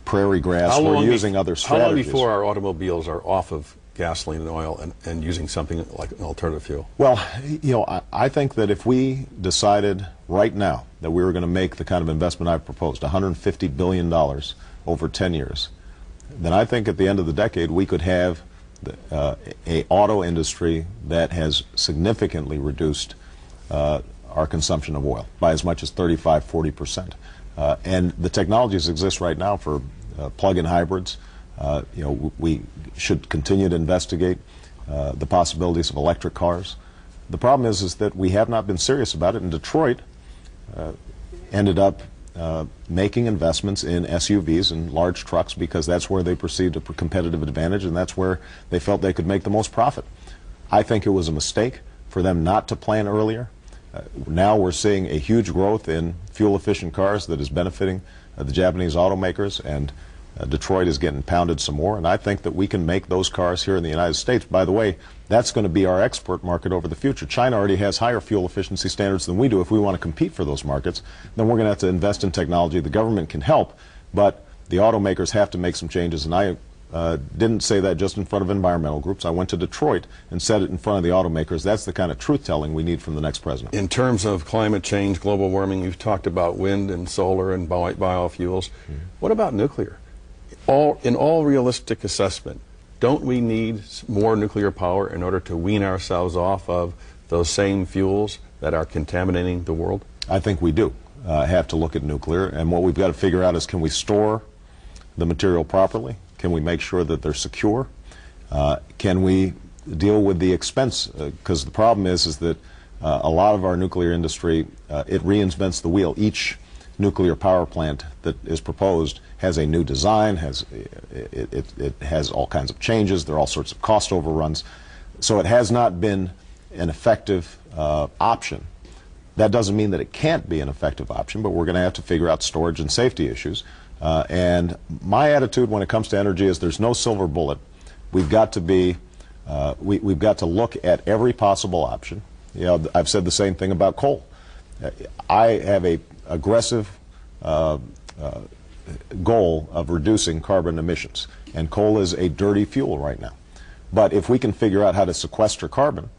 prairie grass. We're using other strategies. How long before our automobiles are off of gasoline and oil and using something like an alternative fuel? Well, I think that if we decided right now that we were going to make the kind of investment I've proposed, $150 billion over 10 years, then I think at the end of the decade we could have a auto industry that has significantly reduced our consumption of oil by as much as 35–40%. And the technologies exist right now for plug-in hybrids. We should continue to investigate the possibilities of electric cars. The problem is that we have not been serious about it, and Detroit ended up making investments in SUVs and large trucks because that's where they perceived a competitive advantage, and that's where they felt they could make the most profit. I think it was a mistake for them not to plan earlier. Now we're seeing a huge growth in fuel-efficient cars that is benefiting the Japanese automakers, and Detroit is getting pounded some more, and I think that we can make those cars here in the United States. By the way, that's going to be our export market over the future. China already has higher fuel efficiency standards than we do. If we want to compete for those markets, then we're going to have to invest in technology. The government can help, but the automakers have to make some changes, and I didn't say that just in front of environmental groups. I went to Detroit and said it in front of the automakers. That's the kind of truth-telling we need from the next president. In terms of climate change, global warming, you've talked about wind and solar and biofuels. What about nuclear? In all realistic assessment, don't we need more nuclear power in order to wean ourselves off of those same fuels that are contaminating the world? I think we do have to look at nuclear, and what we've got to figure out is, can we store the material properly? Can we make sure that they're secure? Can we deal with the expense? Because the problem is that a lot of our nuclear industry, it reinvents the wheel. Each nuclear power plant that is proposed has a new design, it has all kinds of changes, there are all sorts of cost overruns. So it has not been an effective option. That doesn't mean that it can't be an effective option, but we're going to have to figure out storage and safety issues. And my attitude when it comes to energy is there's no silver bullet. We've got to be, we've got to look at every possible option. I've said the same thing about coal. I have a aggressive goal of reducing carbon emissions, and coal is a dirty fuel right now. But if we can figure out how to sequester carbon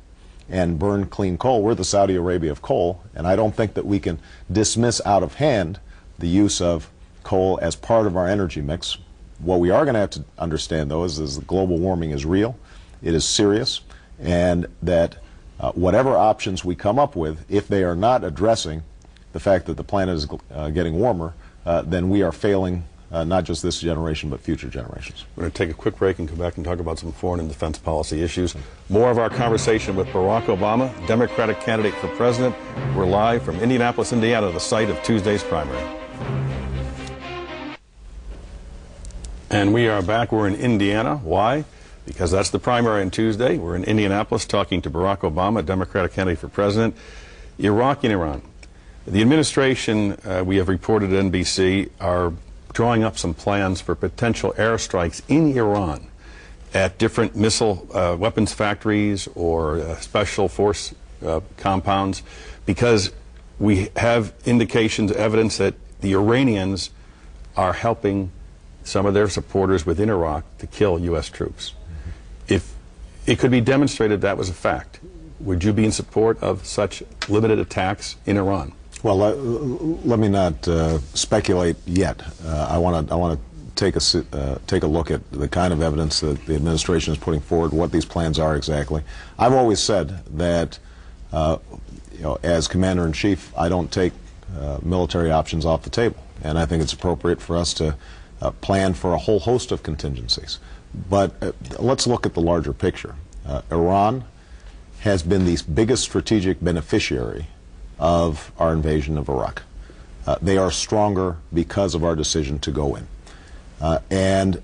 and burn clean coal, we're the Saudi Arabia of coal, and I don't think that we can dismiss out of hand the use of coal as part of our energy mix. What we are going to have to understand, though, is that global warming is real, it is serious, and that whatever options we come up with, if they are not addressing the fact that the planet is getting warmer, then we are failing not just this generation, but future generations. We're going to take a quick break and come back and talk about some foreign and defense policy issues. More of our conversation with Barack Obama, Democratic candidate for president. We're live from Indianapolis, Indiana, the site of Tuesday's primary. And we are back. We're in Indiana. Why? Because that's the primary on Tuesday. We're in Indianapolis talking to Barack Obama, Democratic candidate for president. Iraq and Iran. The administration, we have reported at NBC, are drawing up some plans for potential airstrikes in Iran at different missile weapons factories or special force compounds, because we have indications, evidence that the Iranians are helping some of their supporters within Iraq to kill U.S. troops. If it could be demonstrated that was a fact, would you be in support of such limited attacks in Iran? Well, let me not speculate yet. I want to take a look at the kind of evidence that the administration is putting forward, what these plans are exactly. I've always said that, as Commander-in-Chief, I don't take military options off the table, and I think it's appropriate for us to plan for a whole host of contingencies. But let's look at the larger picture. Iran has been the biggest strategic beneficiary of our invasion of Iraq. They are stronger because of our decision to go in. And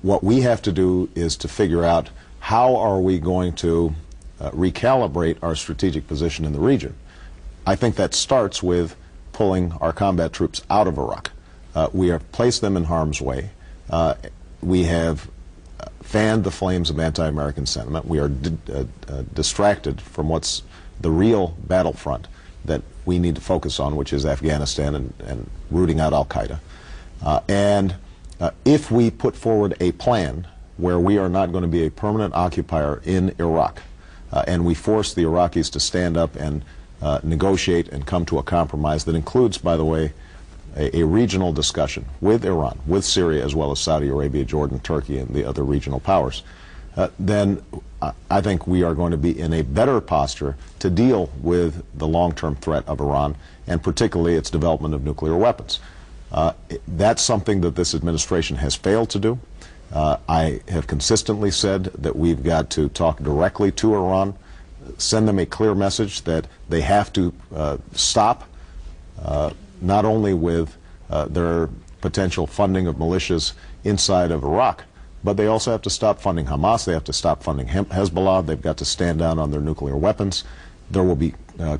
what we have to do is to figure out how are we going to recalibrate our strategic position in the region. I think that starts with pulling our combat troops out of Iraq. We have placed them in harm's way. We have fanned the flames of anti-American sentiment. We are distracted from what's the real battlefront that we need to focus on, which is Afghanistan and rooting out al-Qaeda. If we put forward a plan where we are not going to be a permanent occupier in Iraq, and we force the Iraqis to stand up and negotiate and come to a compromise that includes, by the way, a regional discussion with Iran, with Syria, as well as Saudi Arabia, Jordan, Turkey, and the other regional powers, then I think we are going to be in a better posture to deal with the long-term threat of Iran, and particularly its development of nuclear weapons. That's something that this administration has failed to do. I have consistently said that we've got to talk directly to Iran, send them a clear message that they have to stop not only with their potential funding of militias inside of Iraq, but they also have to stop funding Hamas, they have to stop funding Hezbollah, they've got to stand down on their nuclear weapons. There will be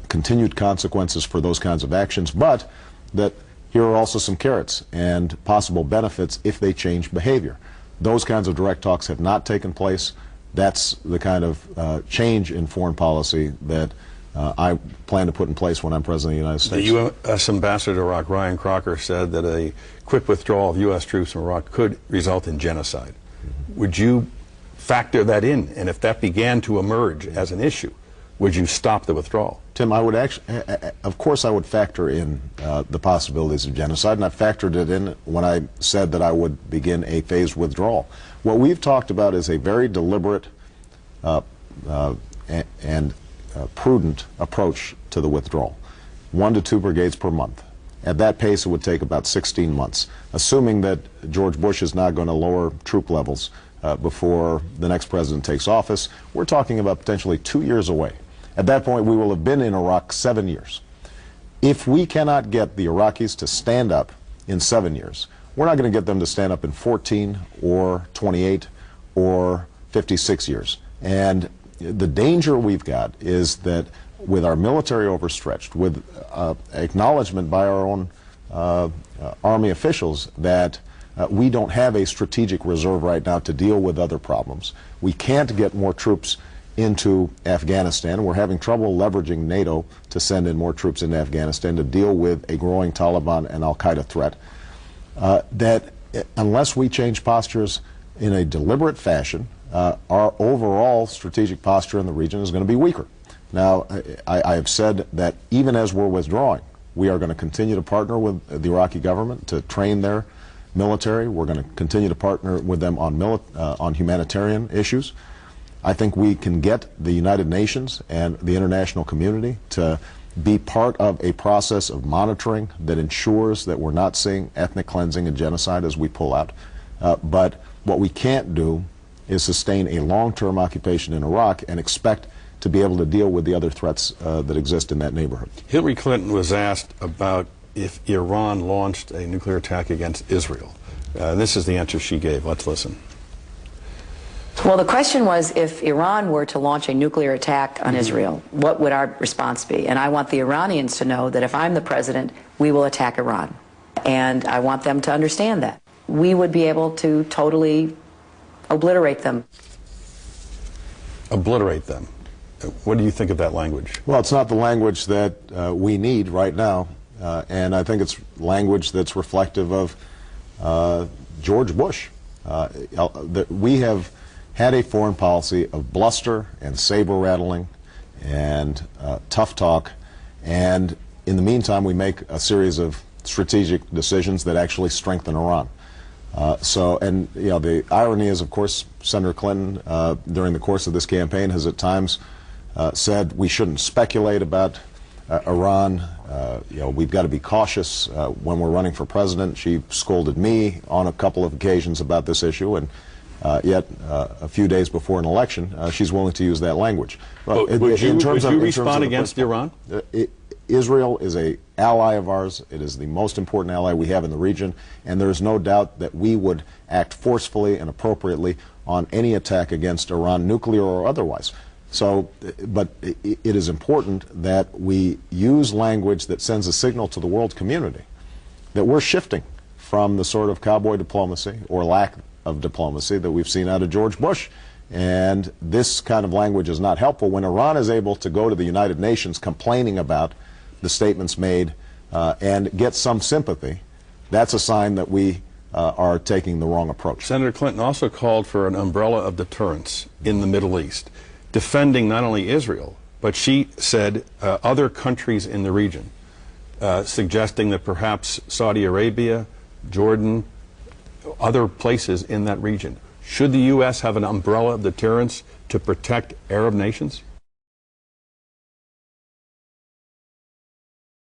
continued consequences for those kinds of actions, but that here are also some carrots and possible benefits if they change behavior. Those kinds of direct talks have not taken place. That's the kind of change in foreign policy that I plan to put in place when I'm President of the United States. The U.S. Ambassador to Iraq, Ryan Crocker, said that a quick withdrawal of U.S. troops from Iraq could result in genocide. Would you factor that in? And if that began to emerge as an issue, would you stop the withdrawal? Tim, I would actually, of course I would factor in the possibilities of genocide, and I factored it in when I said that I would begin a phased withdrawal. What we've talked about is a very deliberate and prudent approach to the withdrawal. 1 to 2 brigades per month. At that pace, it would take about 16 months. Assuming that George Bush is not going to lower troop levels before the next president takes office, we're talking about potentially 2 years away. At that point, we will have been in Iraq 7 years. If we cannot get the Iraqis to stand up in 7 years, we're not going to get them to stand up in 14 or 28 or 56 years. And the danger we've got is that with our military overstretched, with acknowledgement by our own Army officials that we don't have a strategic reserve right now to deal with other problems. We can't get more troops into Afghanistan. We're having trouble leveraging NATO to send in more troops into Afghanistan to deal with a growing Taliban and Al-Qaeda threat. That unless we change postures in a deliberate fashion, our overall strategic posture in the region is going to be weaker. Now, I have said that even as we're withdrawing, we are going to continue to partner with the Iraqi government to train their military. We're going to continue to partner with them on humanitarian issues. I think we can get the United Nations and the international community to be part of a process of monitoring that ensures that we're not seeing ethnic cleansing and genocide as we pull out. But what we can't do is sustain a long-term occupation in Iraq and expect to be able to deal with the other threats that exist in that neighborhood. Hillary Clinton was asked about if Iran launched a nuclear attack against Israel. This is the answer she gave. Let's listen. Well, the question was, if Iran were to launch a nuclear attack on Israel, what would our response be? And I want the Iranians to know that if I'm the president, we will attack Iran. And I want them to understand that. We would be able to totally obliterate them. Obliterate them. What do you think of that language? Well, it's not the language that we need right now, and I think it's language that's reflective of George Bush. We have had a foreign policy of bluster and saber-rattling and tough talk, and in the meantime we make a series of strategic decisions that actually strengthen Iran. And you know, the irony is, of course, Senator Clinton, during the course of this campaign, has at times said we shouldn't speculate about Iran. You know, we've got to be cautious when we're running for president. She scolded me on a couple of occasions about this issue, and yet a few days before an election, she's willing to use that language. Well, would you respond against Iran? Israel is an ally of ours. It is the most important ally we have in the region, and there is no doubt that we would act forcefully and appropriately on any attack against Iran, nuclear or otherwise. So, but it is important that we use language that sends a signal to the world community that we're shifting from the sort of cowboy diplomacy or lack of diplomacy that we've seen out of George Bush. And this kind of language is not helpful when Iran is able to go to the United Nations complaining about the statements made and get some sympathy that's a sign that we are taking the wrong approach. Senator Clinton also called for an umbrella of deterrence in the Middle East, defending not only Israel, but she said other countries in the region, suggesting that perhaps Saudi Arabia, Jordan, other places in that region. Should the U.S. have an umbrella of deterrence to protect Arab nations?